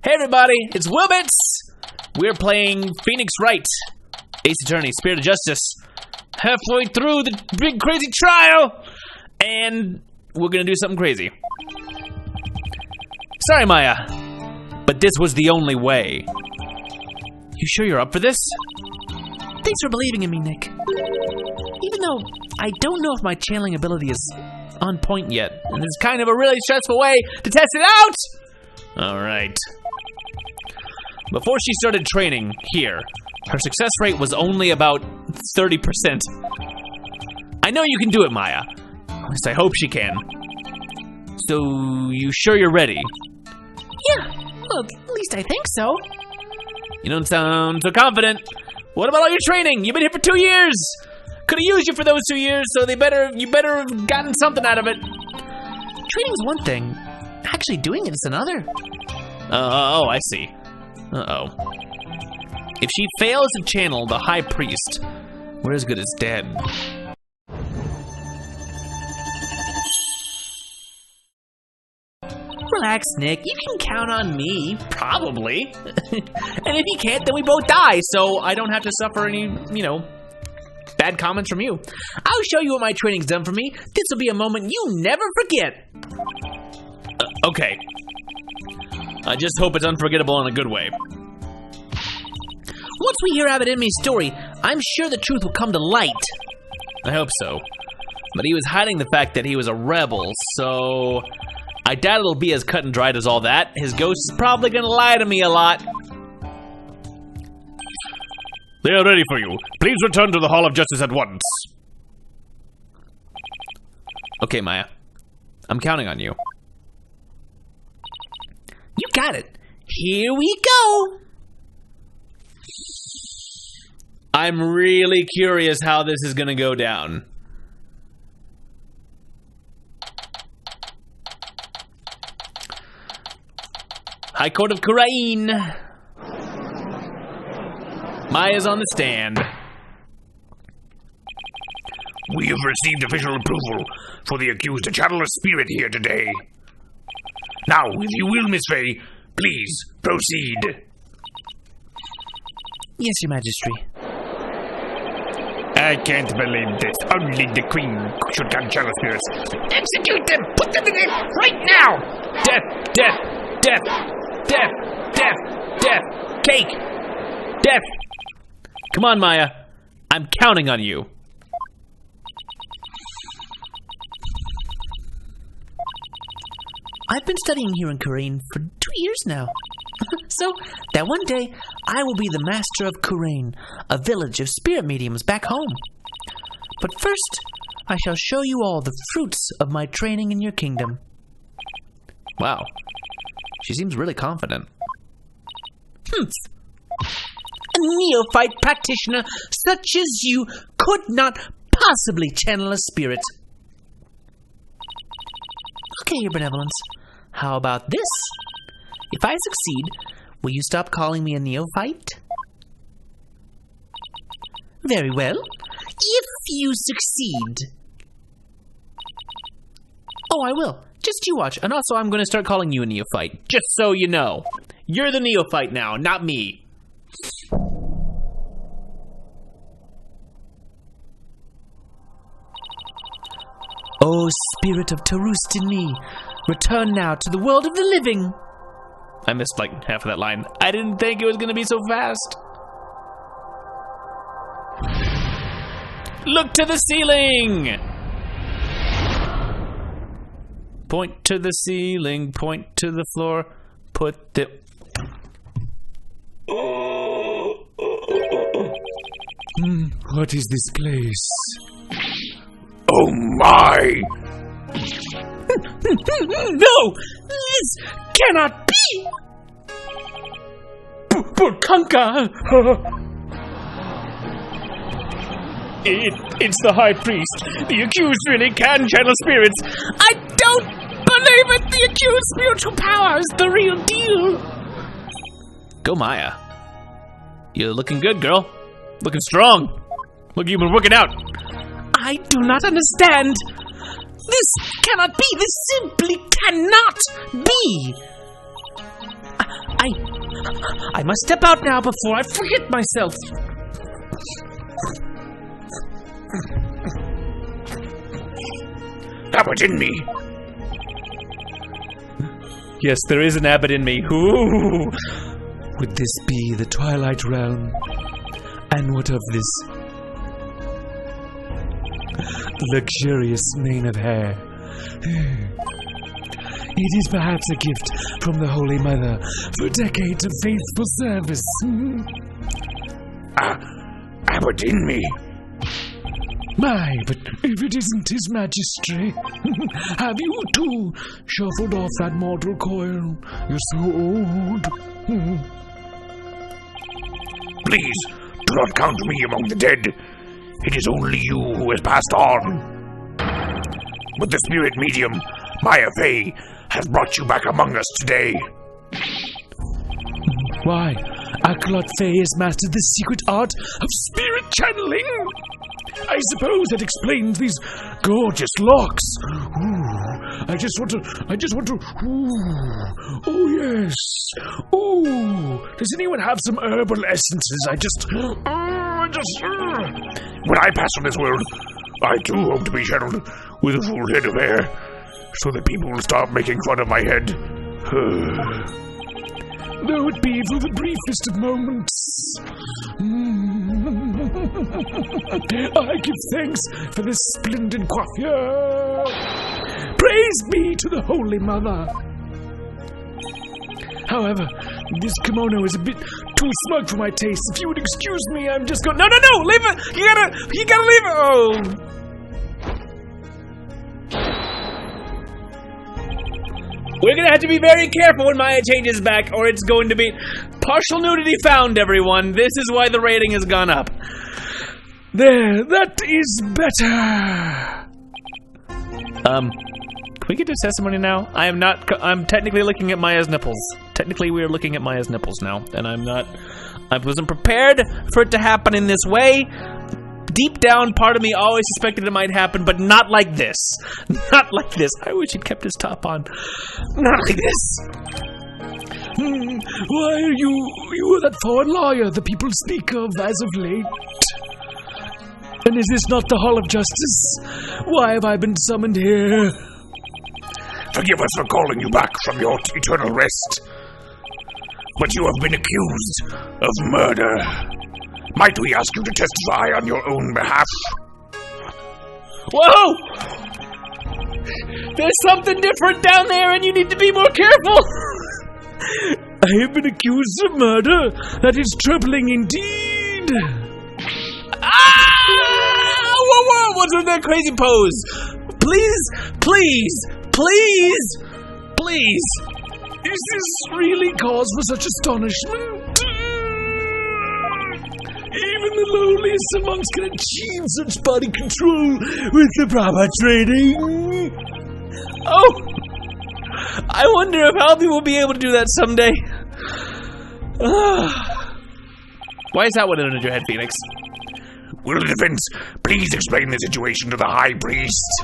Hey everybody, it's WillBits! We're playing Phoenix Wright, Ace Attorney, Spirit of Justice. Halfway through the big crazy trial, and we're gonna do something crazy. Sorry, Maya, but this was the only way. You sure you're up for this? Thanks for believing in me, Nick. Even though I don't know if my channeling ability is on point yet, and it's kind of a really stressful way to test it out! Alright. Before she started training here, her success rate was only about 30%. I know you can do it, Maya. At least I hope she can. So, you sure you're ready? Yeah, well, at least I think so. You don't sound so confident. What about all your training? You've been here for 2 years. Could have used you for those 2 years, so you better have gotten something out of it. Training's one thing. Actually doing it is another. Oh, I see. Uh-oh. If she fails to channel the High Priest, we're as good as dead. Relax, Nick. You can count on me. Probably. And if you can't, then we both die, so I don't have to suffer any, bad comments from you. I'll show you what my training's done for me. This will be a moment you'll never forget. Okay. I just hope it's unforgettable in a good way. Once we hear Abbott Enemy's story, I'm sure the truth will come to light. I hope so. But he was hiding the fact that he was a rebel, so I doubt it'll be as cut and dried as all that. His ghost is probably gonna lie to me a lot. They are ready for you. Please return to the Hall of Justice at once. Okay, Maya. I'm counting on you. You got it. Here we go. I'm really curious how this is gonna go down. High Court of Khura'in. Maya's on the stand. We have received official approval for the accused to channel a spirit here today. Now, if you will, Miss Faye, please proceed. Yes, Your Majesty. I can't believe this. Only the Queen should can channel spirits. Execute them! Put them in it right now! Death! Death! Death! Death! Death! Death! Cake! Death! Come on, Maya. I'm counting on you. I've been studying here in Khura'in for 2 years now. So that one day, I will be the master of Khura'in, a village of spirit mediums back home. But first, I shall show you all the fruits of my training in your kingdom. Wow. She seems really confident. A neophyte practitioner such as you could not possibly channel a spirit. Okay, Your Benevolence. How about this? If I succeed, will you stop calling me a neophyte? Very well. If you succeed. Oh, I will. Just you watch. And also, I'm going to start calling you a neophyte. Just so you know. You're the neophyte now, not me. O spirit of Tarust in me, return now to the world of the living. I missed like half of that line. I didn't think it was going to be so fast. Look to the ceiling! Point to the ceiling, point to the floor, put the... What is this place? Oh my! No! This cannot be! Burkanka! It's the High Priest. The accused really can channel spirits. I don't believe it! The accused spiritual power is the real deal! Go, Maya. You're looking good, girl. Looking strong. Look, you've been working out. I do not understand. This cannot be. This simply cannot be. I must step out now before I forget myself. Abbot in me. Yes, there is an abbot in me. Ooh. Would this be the Twilight Realm? And what of this luxurious mane of hair? It is perhaps a gift from the Holy Mother for decades of faithful service. Abbot in me. My, but if it isn't His Majesty, have you too shuffled off that mortal coil? You're so old. Please, do not count me among the dead. It is only you who has passed on. But the spirit medium, Maya Fey, has brought you back among us today. Why? Acolyte Fey has mastered the secret art of spirit channeling? I suppose that explains these gorgeous locks. Ooh, I just want to. Ooh, oh yes. Ooh, does anyone have some herbal essences? When I pass from this world, I too hope to be channeled with a full head of hair, so that people will stop making fun of my head. Though it be for the briefest of moments. I give thanks for this splendid coiffure. Praise be to the Holy Mother. However, this kimono is a bit too smug for my taste. If you would excuse me, I'm just going. No, leave it. You gotta leave it. Oh. We're gonna have to be very careful when Maya changes back, or it's going to be partial nudity found, everyone. This is why the rating has gone up. There, that is better. Can we get to testimony now? I'm technically looking at Maya's nipples. Technically, we are looking at Maya's nipples now, and I wasn't prepared for it to happen in this way. Deep down, part of me always suspected it might happen, but not like this. Not like this. I wish he'd kept his top on. Not like this. Why are you are that foreign lawyer the people speak of as of late? And is this not the Hall of Justice? Why have I been summoned here? Forgive us for calling you back from your eternal rest. But you have been accused of murder. Might we ask you to testify on your own behalf? Whoa! There's something different down there and you need to be more careful! I have been accused of murder. That is troubling indeed. Ah! Whoa! What's with that crazy pose? Please! Is this really cause for such astonishment? Even the lowliest amongst can achieve such body control with the proper training. Oh! I wonder if Albie will be able to do that someday. Why is that one under your head, Phoenix? Will the defense please explain the situation to the High Priest?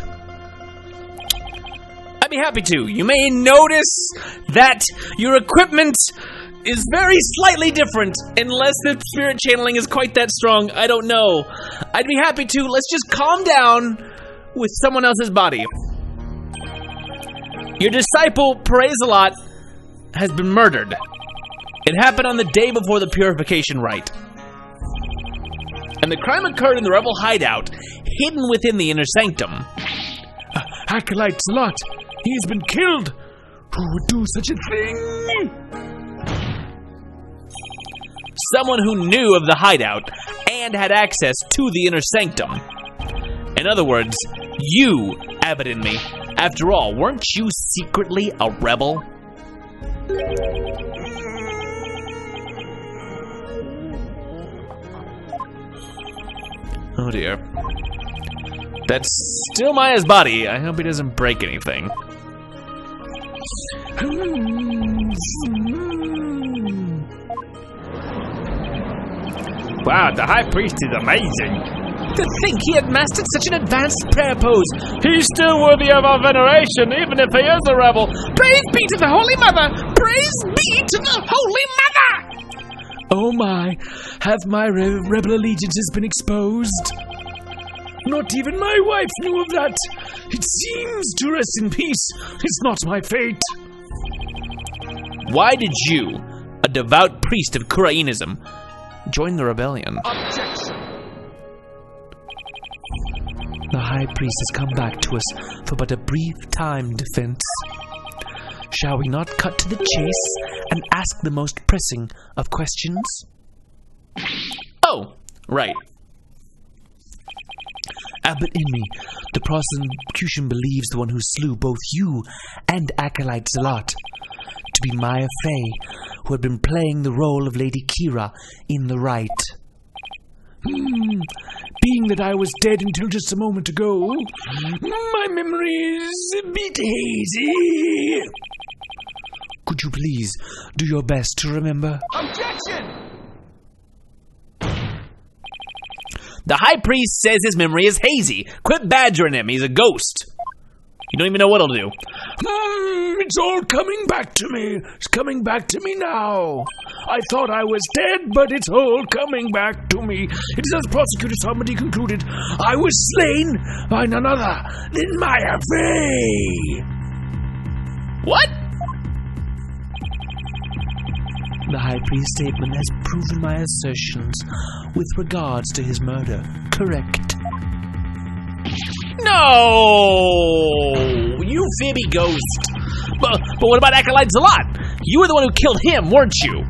I'd be happy to. You may notice that your equipment is very slightly different, unless the spirit channeling is quite that strong. I don't know. I'd be happy to. Let's just calm down with someone else's body. Your disciple, Praise-a-Lot, has been murdered. It happened on the day before the purification rite. And the crime occurred in the rebel hideout, hidden within the inner sanctum. Acolyte Lot, he has been killed. Who would do such a thing? Someone who knew of the hideout and had access to the inner sanctum. In other words, you, Abbott and me. After all, weren't you secretly a rebel? Oh dear. That's still Maya's body. I hope he doesn't break anything. Wow, the High Priest is amazing. To think he had mastered such an advanced prayer pose. He's still worthy of our veneration, even if he is a rebel. Praise be to the Holy Mother! Praise be to the Holy Mother! Oh my, have my rebel allegiances been exposed? Not even my wife knew of that. It seems to rest in peace. It's not my fate. Why did you, a devout priest of Khura'ism, join the rebellion? Objection! The High Priest has come back to us for but a brief time, defense. Shall we not cut to the chase and ask the most pressing of questions? Oh, right. Abbot Inmi, the prosecution believes the one who slew both you and Acolyte Zalat to be Maya Fey, who had been playing the role of Lady Kira in the rite. Being that I was dead until just a moment ago, my memory is a bit hazy. Could you please do your best to remember? Objection! The High Priest says his memory is hazy. Quit badgering him. He's a ghost. You don't even know what he'll do. It's all coming back to me. It's coming back to me now. I thought I was dead, but it's all coming back to me. It is as Prosecutor Somebody concluded, I was slain by none other than Maya Fey. What? The High Priest's statement has proven my assertions with regards to his murder correct. No! You fibby ghost. But what about Acolyte Zalat? You were the one who killed him, weren't you?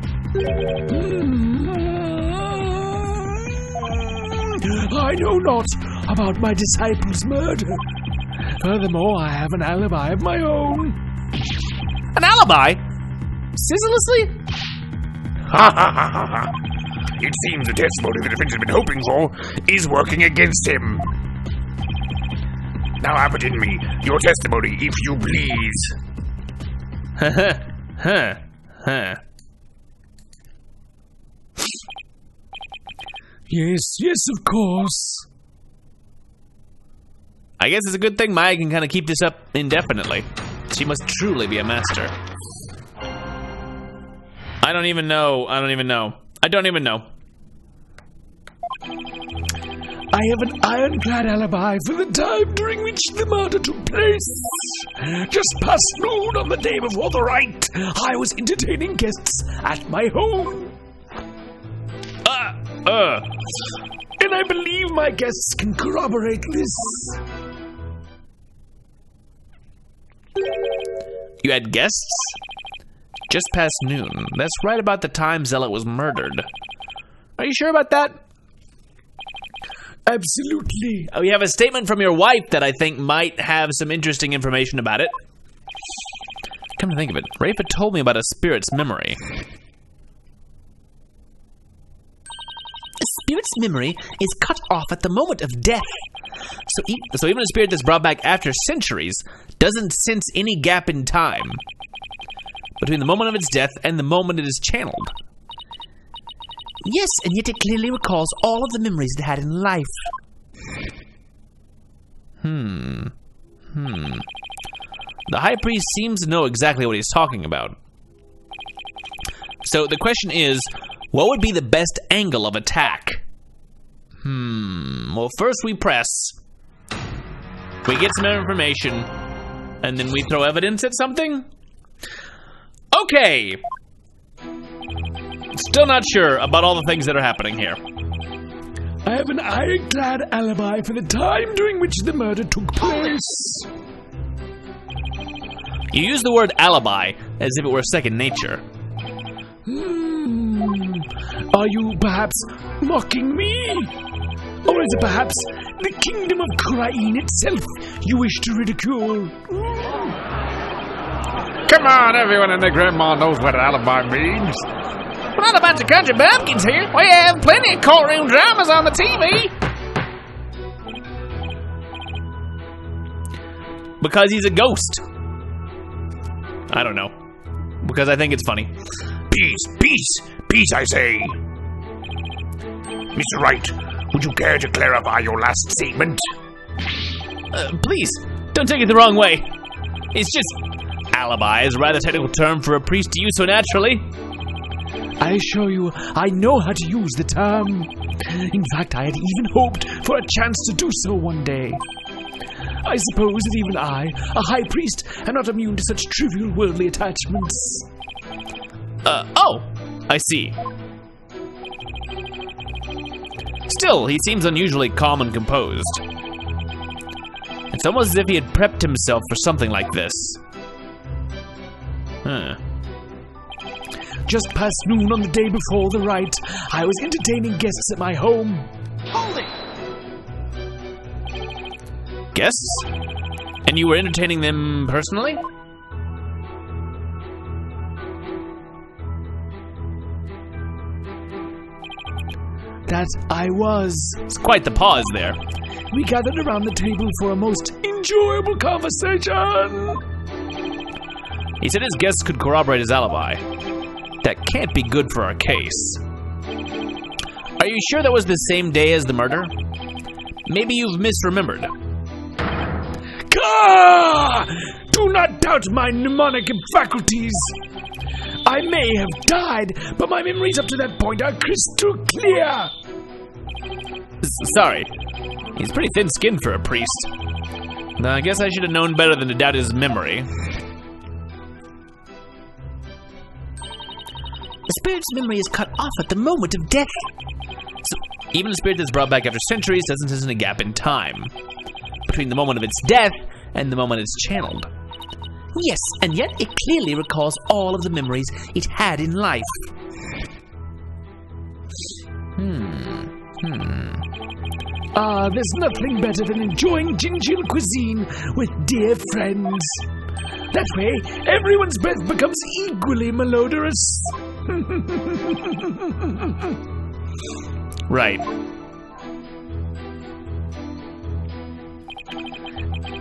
I know not about my disciple's murder. Furthermore, I have an alibi of my own. An alibi? Scissorlessly? Ha ha ha ha ha! It seems the testimony the defense has been hoping for is working against him. Now, Abbot Inmi, your testimony, if you please. Yes, of course. I guess it's a good thing Maya can kind of keep this up indefinitely. She must truly be a master. I don't even know. I don't even know. I have an ironclad alibi for the time during which the murder took place. Just past noon on the day before the rite, I was entertaining guests at my home. And I believe my guests can corroborate this. You had guests? Just past noon. That's right about the time Zealot was murdered. Are you sure about that? Absolutely. Oh, you have a statement from your wife that I think might have some interesting information about it. Come to think of it, Rafa told me about a spirit's memory. A spirit's memory is cut off at the moment of death. So even a spirit that's brought back after centuries doesn't sense any gap in time between the moment of its death and the moment it is channeled. Yes, and yet it clearly recalls all of the memories it had in life. The High Priest seems to know exactly what he's talking about. So the question is, what would be the best angle of attack? Well, first we press. We get some information, and then we throw evidence at something? Okay. Still not sure about all the things that are happening here. I have an ironclad alibi for the time during which the murder took place. You use the word alibi as if it were second nature. Are you perhaps mocking me? Or is it perhaps the kingdom of Khura'in itself you wish to ridicule? Come on, everyone and their grandma knows what an alibi means. We're not a bunch of country bumpkins here. We have plenty of courtroom dramas on the TV. Because he's a ghost. I don't know. Because I think it's funny. Peace, I say. Mr. Wright, would you care to clarify your last statement? Please, don't take it the wrong way. It's just, Alibi is a rather technical term for a priest to use so naturally. I assure you, I know how to use the term. In fact, I had even hoped for a chance to do so one day. I suppose that even I, a high priest, am not immune to such trivial worldly attachments. Oh, I see. Still, he seems unusually calm and composed. It's almost as if he had prepped himself for something like this. Huh. Just past noon on the day before the rite, I was entertaining guests at my home. Hold it! Guests? And you were entertaining them personally? That I was. It's quite the pause there. We gathered around the table for a most enjoyable conversation. He said his guests could corroborate his alibi. That can't be good for our case. Are you sure that was the same day as the murder? Maybe you've misremembered. Gah! Do not doubt my mnemonic faculties. I may have died, but my memories up to that point are crystal clear. Sorry. He's pretty thin-skinned for a priest. I guess I should have known better than to doubt his memory. The spirit's memory is cut off at the moment of death. So even a spirit that's brought back after centuries isn't a gap in time between the moment of its death and the moment it's channeled. Yes, and yet it clearly recalls all of the memories it had in life. There's nothing better than enjoying gingeal cuisine with dear friends. That way, everyone's breath becomes equally malodorous. Right.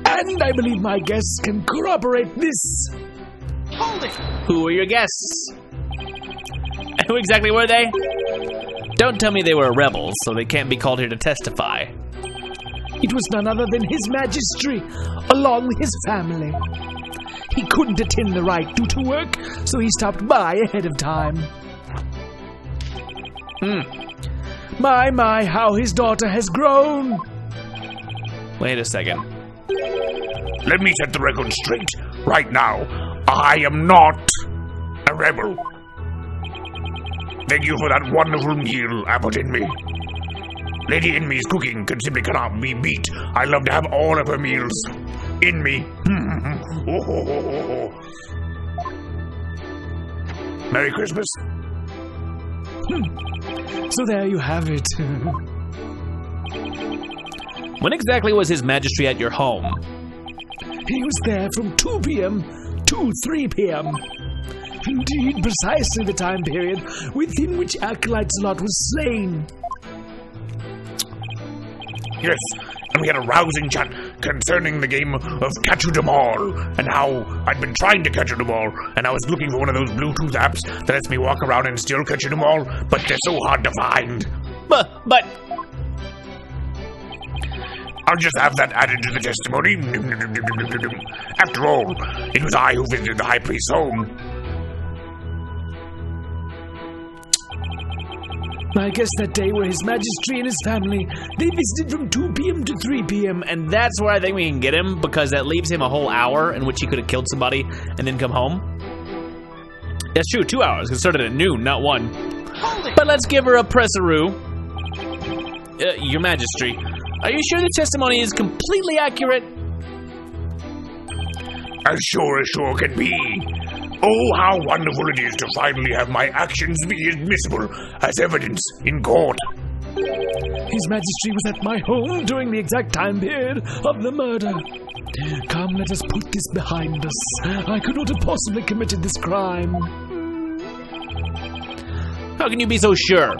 And I believe my guests can corroborate this. Hold it! Who were your guests? Who exactly were they? Don't tell me they were rebels, so they can't be called here to testify. It was none other than His Majesty, along with his family. He couldn't attend the rite due to work, so he stopped by ahead of time. My, how his daughter has grown. Wait a second. Let me set the record straight right now. I am not a rebel. Thank you for that wonderful meal, Apple in me. Lady Inme's cooking simply cannot be beat. I love to have all of her meals in me. Merry Christmas. So there you have it. When exactly was His Majesty at your home? He was there from 2 p.m. to 3 p.m. Indeed, precisely the time period within which Acolyte's lot was slain. Yes, and we had a rousing chat concerning the game of Catch 'em all, and how I'd been trying to catch 'em all, and I was looking for one of those Bluetooth apps that lets me walk around and still catch 'em all, but they're so hard to find. But... I'll just have that added to the testimony. After all, it was I who visited the High Priest's home. My guests that day were His Majesty and his family. They visited from 2 p.m. to 3 p.m. And that's where I think we can get him, because that leaves him a whole hour in which he could have killed somebody and then come home. That's true, 2 hours, because it started at noon, not 1. But let's give her a press-a-roo. Your Majesty, are you sure the testimony is completely accurate? As sure can be. Oh, how wonderful it is to finally have my actions be admissible as evidence in court. His Majesty was at my home during the exact time period of the murder. Come, let us put this behind us. I could not have possibly committed this crime. How can you be so sure?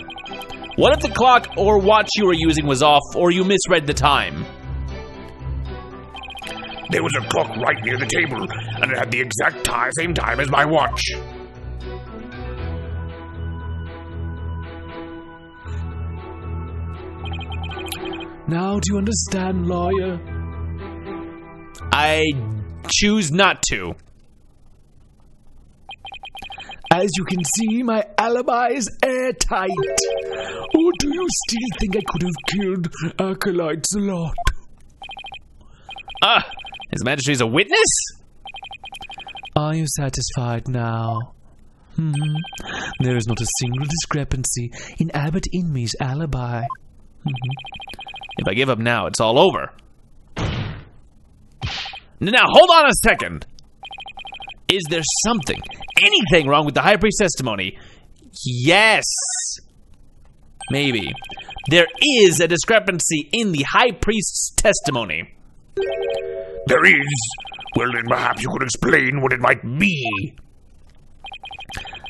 What if the clock or watch you were using was off, or you misread the time? There was a clock right near the table, and it had the exact same time as my watch. Now do you understand, lawyer? I choose not to. As you can see, my alibi is airtight. Or do you still think I could have killed Acolyte Zalot? His Majesty's a witness? Are you satisfied now? There is not a single discrepancy in Abbot Inme's alibi. If I give up now, it's all over. Now, hold on a second. Is there something, anything wrong with the High Priest's testimony? Yes. Maybe. There is a discrepancy in the High Priest's testimony. There is. Well, then perhaps you could explain what it might be.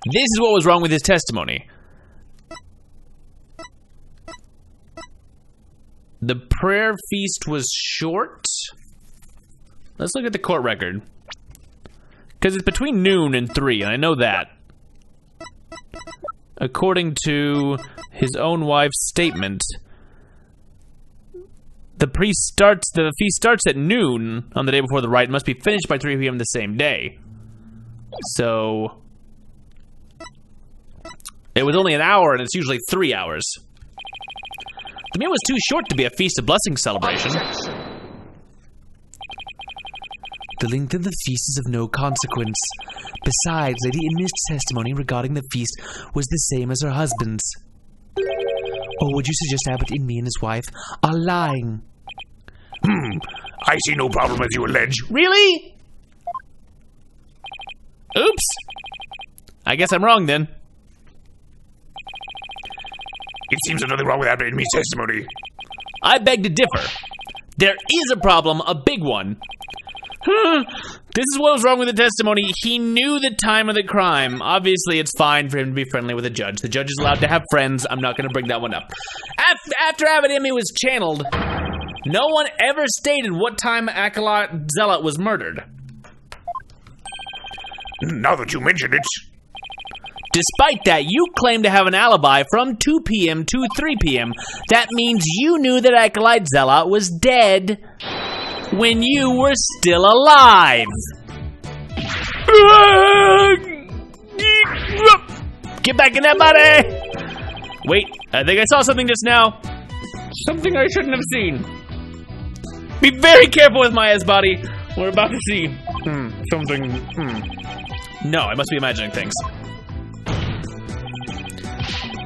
This is what was wrong with his testimony. The prayer feast was short. Let's look at the court record. Because it's between noon and 3, and I know that. According to his own wife's statement, the feast starts at noon on the day before the rite and must be finished by 3 p.m. the same day. So it was only an hour, and it's usually 3 hours. The meal was too short to be a Feast of Blessings celebration. The length of the feast is of no consequence. Besides, Lady Inme's testimony regarding the feast was the same as her husband's. Or would you suggest Abbot Inme and his wife are lying? I see no problem as you allege. Really? Oops. I guess I'm wrong then. It seems there's nothing wrong with Abbot Inme's testimony. I beg to differ. There is a problem, a big one. This is what was wrong with the testimony. He knew the time of the crime. Obviously, it's fine for him to be friendly with a judge. The judge is allowed to have friends. I'm not going to bring that one up. After Abbot Inme was channeled, no one ever stated what time Acolyte Zealot was murdered. Now that you mention it. Despite that, you claim to have an alibi from 2 p.m. to 3 p.m. That means you knew that Acolyte Zealot was dead when you were still alive. Get back in that body! Wait, I think I saw something just now. Something I shouldn't have seen. Be very careful with Maya's body. We're about to see something. No, I must be imagining things.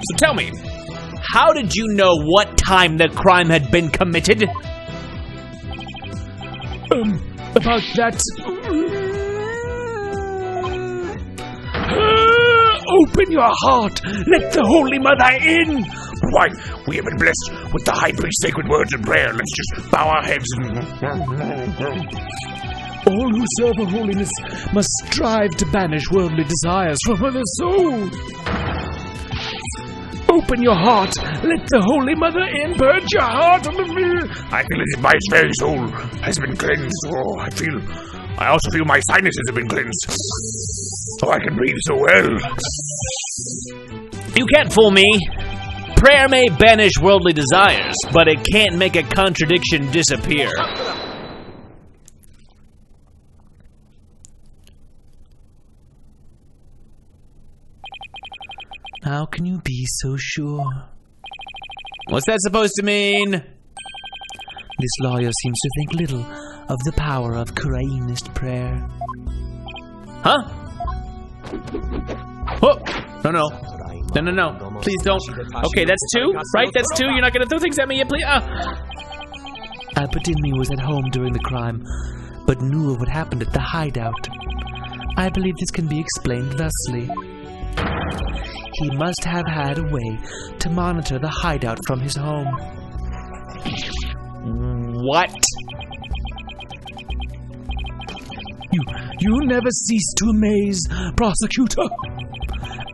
So tell me, how did you know what time the crime had been committed? About that. Open your heart. Let the Holy Mother in. Why, we have been blessed with the High Priest's sacred words and prayer. Let's just bow our heads and... All who serve her holiness must strive to banish worldly desires from their soul. Open your heart. Let the Holy Mother in. Purge your heart of the fear. I feel as if my very soul has been cleansed. I also feel my sinuses have been cleansed. Oh, I can breathe so well. You can't fool me. Prayer may banish worldly desires, but it can't make a contradiction disappear. How can you be so sure? What's that supposed to mean? This lawyer seems to think little of the power of Khura'inese prayer. Huh? Oh, no. Please don't. Okay, that's 2, right? That's 2. You're not going to throw things at me yet, please? Abbot Inme was at home during the crime, but knew of what happened at the hideout. I believe this can be explained thusly. He must have had a way to monitor the hideout from his home. What? You never cease to amaze, prosecutor.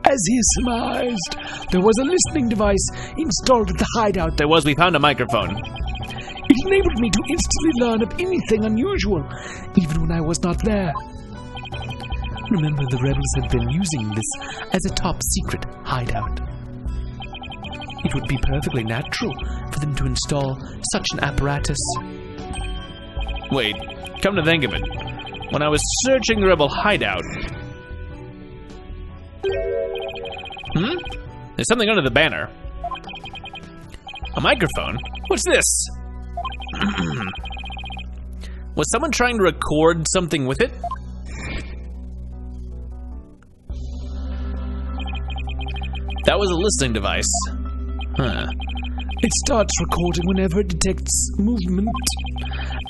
As he surmised, there was a listening device installed at the hideout. There was. We found a microphone. It enabled me to instantly learn of anything unusual, even when I was not there. Remember, the rebels had been using this as a top-secret hideout. It would be perfectly natural for them to install such an apparatus. Wait, come to think of it, when I was searching the rebel hideout, There's something under the banner. A microphone? What's this? Was someone trying to record something with it? That was a listening device. Huh. It starts recording whenever it detects movement.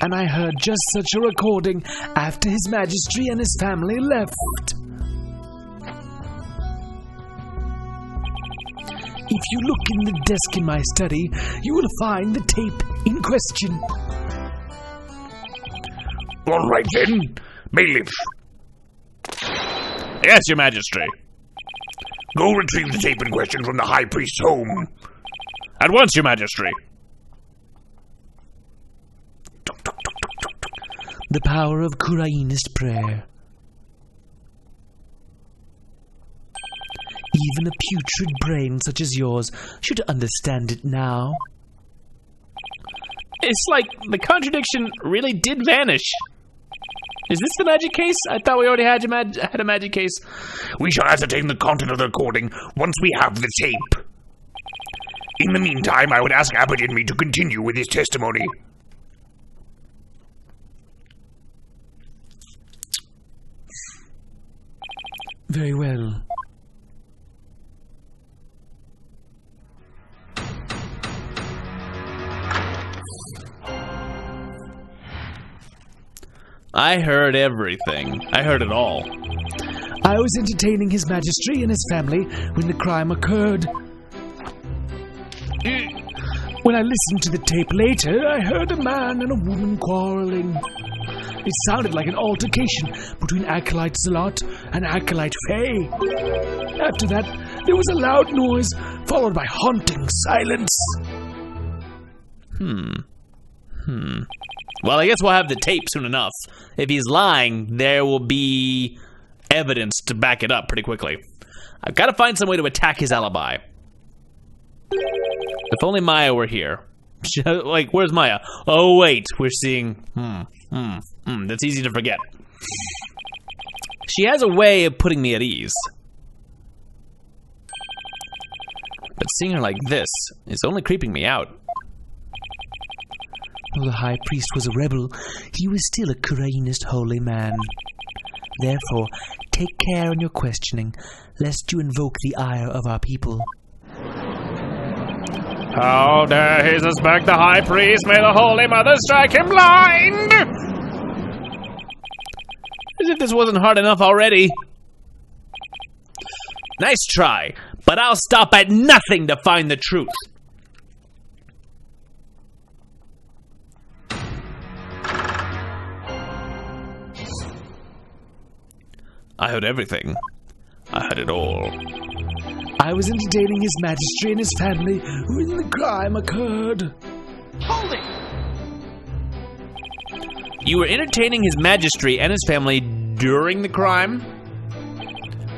And I heard just such a recording after His Majesty and his family left. If you look in the desk in my study, you will find the tape in question. All right then, bailiff. Yes, Your Majesty. Go retrieve the tape in question from the High Priest's home. At once, Your Majesty. The power of Khura'inese prayer. Even a putrid brain such as yours should understand it now. It's like the contradiction really did vanish. Is this the magic case? I thought we already had a magic case. We shall ascertain the content of the recording once we have the tape. In the meantime, I would ask Abbott and me to continue with his testimony. Very well. I heard everything. I heard it all. I was entertaining His Majesty and his family when the crime occurred. When I listened to the tape later, I heard a man and a woman quarreling. It sounded like an altercation between Acolyte Zalot and Acolyte Faye. After that, there was a loud noise, followed by haunting silence. Well, I guess we'll have the tape soon enough. If he's lying, there will be evidence to back it up pretty quickly. I've got to find some way to attack his alibi. If only Maya were here. Like, where's Maya? Oh, wait, we're seeing... That's easy to forget. She has a way of putting me at ease. But seeing her like this is only creeping me out. Though the High Priest was a rebel, he was still a Khura'inese holy man. Therefore, take care in your questioning, lest you invoke the ire of our people. How dare he suspect the High Priest? May the Holy Mother strike him blind! As if this wasn't hard enough already. Nice try, but I'll stop at nothing to find the truth. I heard everything. I heard it all. I was entertaining His Majesty and his family when the crime occurred. Hold it! You were entertaining His Majesty and his family during the crime?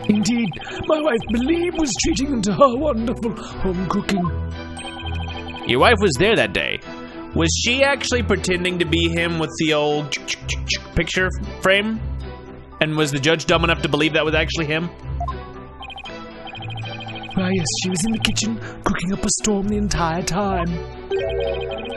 Indeed, my wife Believe was treating them to her wonderful home cooking. Your wife was there that day. Was she actually pretending to be him with the old picture frame? And was the judge dumb enough to believe that was actually him? Why, yes, she was in the kitchen cooking up a storm the entire time.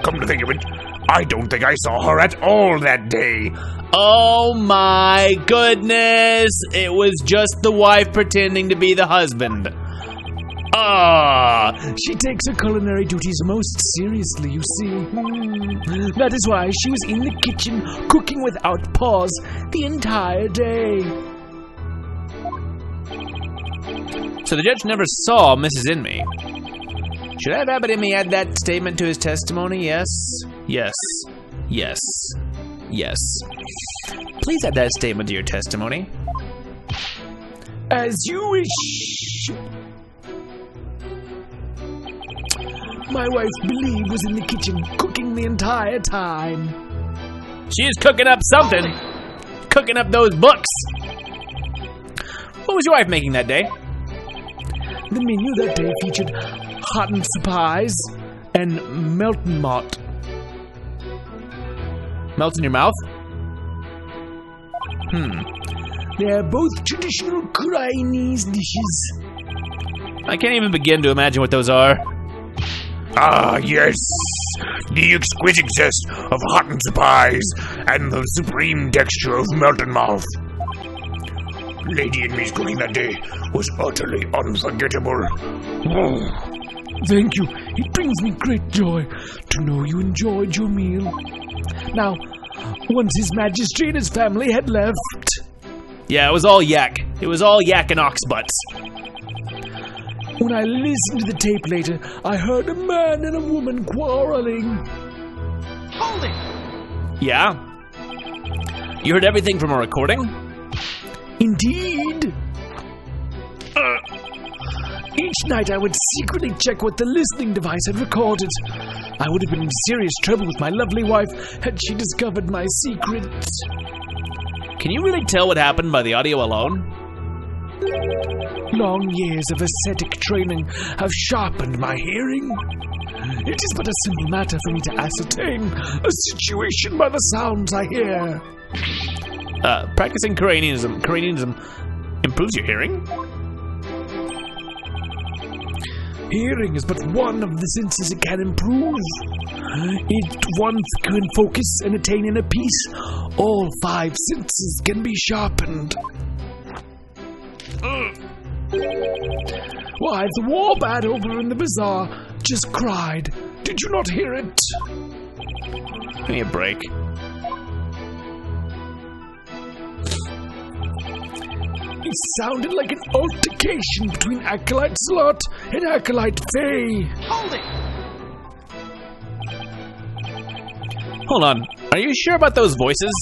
Come to think of it, I don't think I saw her at all that day. Oh my goodness! It was just the wife pretending to be the husband. She takes her culinary duties most seriously, you see. That is why she was in the kitchen cooking without pause the entire day. So the judge never saw Mrs. Inme. Should I have Abbott Inme add that statement to his testimony? Yes. Yes. Yes. Yes. Please add that statement to your testimony. As you wish. My wife Believe was in the kitchen cooking the entire time. She is cooking up something. Cooking up those books. What was your wife making that day? The menu that day featured hot and pies and melton mott. Melts in your mouth? They are both traditional Khura'inese dishes. I can't even begin to imagine what those are. Ah, yes. The exquisite zest of hot and spice and the supreme texture of melted mouth. Lady and Me's cooking that day was utterly unforgettable. Thank you. It brings me great joy to know you enjoyed your meal. Now, once His Majesty and his family had left... Yeah, it was all yak. It was all yak and ox butts. When I listened to the tape later, I heard a man and a woman quarreling. Hold it! Yeah? You heard everything from a recording? Indeed. Each night I would secretly check what the listening device had recorded. I would have been in serious trouble with my lovely wife had she discovered my secret. Can you really tell what happened by the audio alone? Long years of ascetic training have sharpened my hearing. It is but a simple matter for me to ascertain a situation by the sounds I hear. Practicing Khura'inese improves your hearing? Hearing is but one of the senses it can improve. If one can focus and attain inner peace, all 5 senses can be sharpened. Why, the Warb'aad over in the bazaar just cried. Did you not hear it? Give me a break. It sounded like an altercation between Acolyte Slot and Acolyte Faye. Hold it! Hold on. Are you sure about those voices?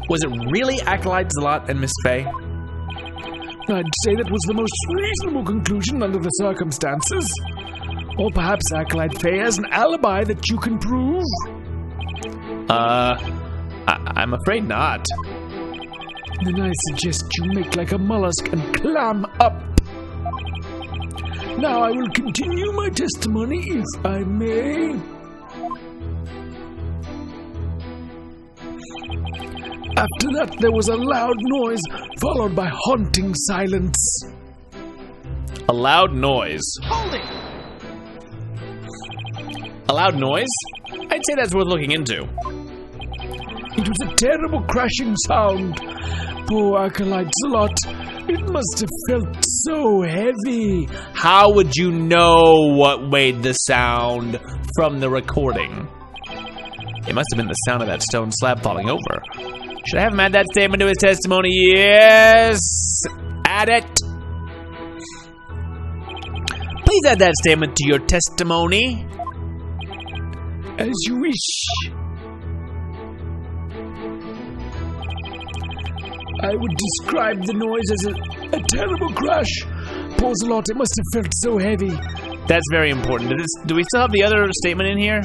Was it really Acolyte Zalot and Miss Faye? I'd say that was the most reasonable conclusion under the circumstances. Or perhaps Acolyte Faye has an alibi that you can prove. I'm afraid not. Then I suggest you make like a mollusk and clam up. Now I will continue my testimony if I may. After that, there was a loud noise, followed by haunting silence. A loud noise. Hold it! A loud noise? I'd say that's worth looking into. It was a terrible crashing sound. Poor Acolyte Slot. It must have felt so heavy. How would you know what made the sound from the recording? It must have been the sound of that stone slab falling over. Should I have him add that statement to his testimony? Yes! Add it! Please add that statement to your testimony. As you wish. I would describe the noise as a terrible crash. Poor Zalot, it must have felt so heavy. That's very important. Do we still have the other statement in here?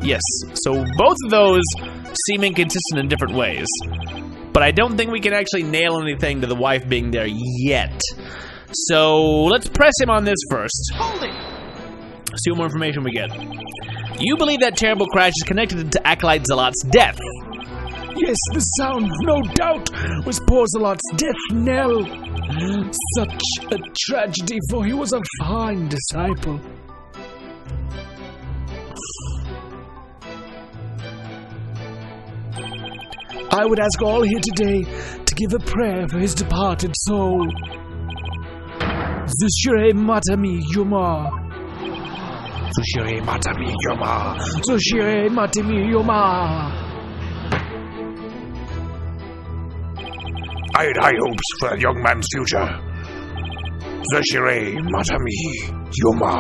Yes. So both of those seem inconsistent in different ways. But I don't think we can actually nail anything to the wife being there yet. So let's press him on this first. Hold it! See what more information we get. You believe that terrible crash is connected to Acolyte Zalot's death? Yes, the sound, no doubt, was poor Zalot's death knell. Such a tragedy, for he was a fine disciple. I would ask all here today to give a prayer for his departed soul. Zushire Matami Yoma. Zushire Matami Yoma. Zushire Matami Yoma. I had high hopes for that young man's future. Zushire Matami Yoma.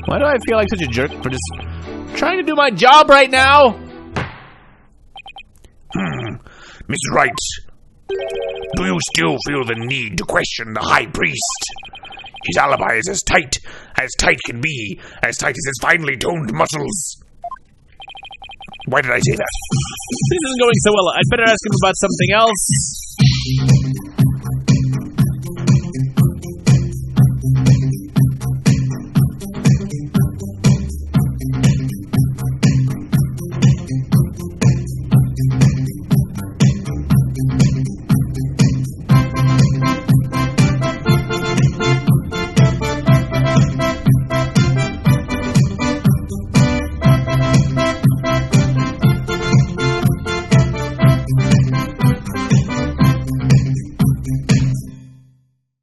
Why do I feel like such a jerk for just trying to do my job right now? Mrs. Wright, do you still feel the need to question the High Priest? His alibi is as tight can be, as tight as his finely toned muscles. Why did I say that? This isn't going so well. I'd better ask him about something else.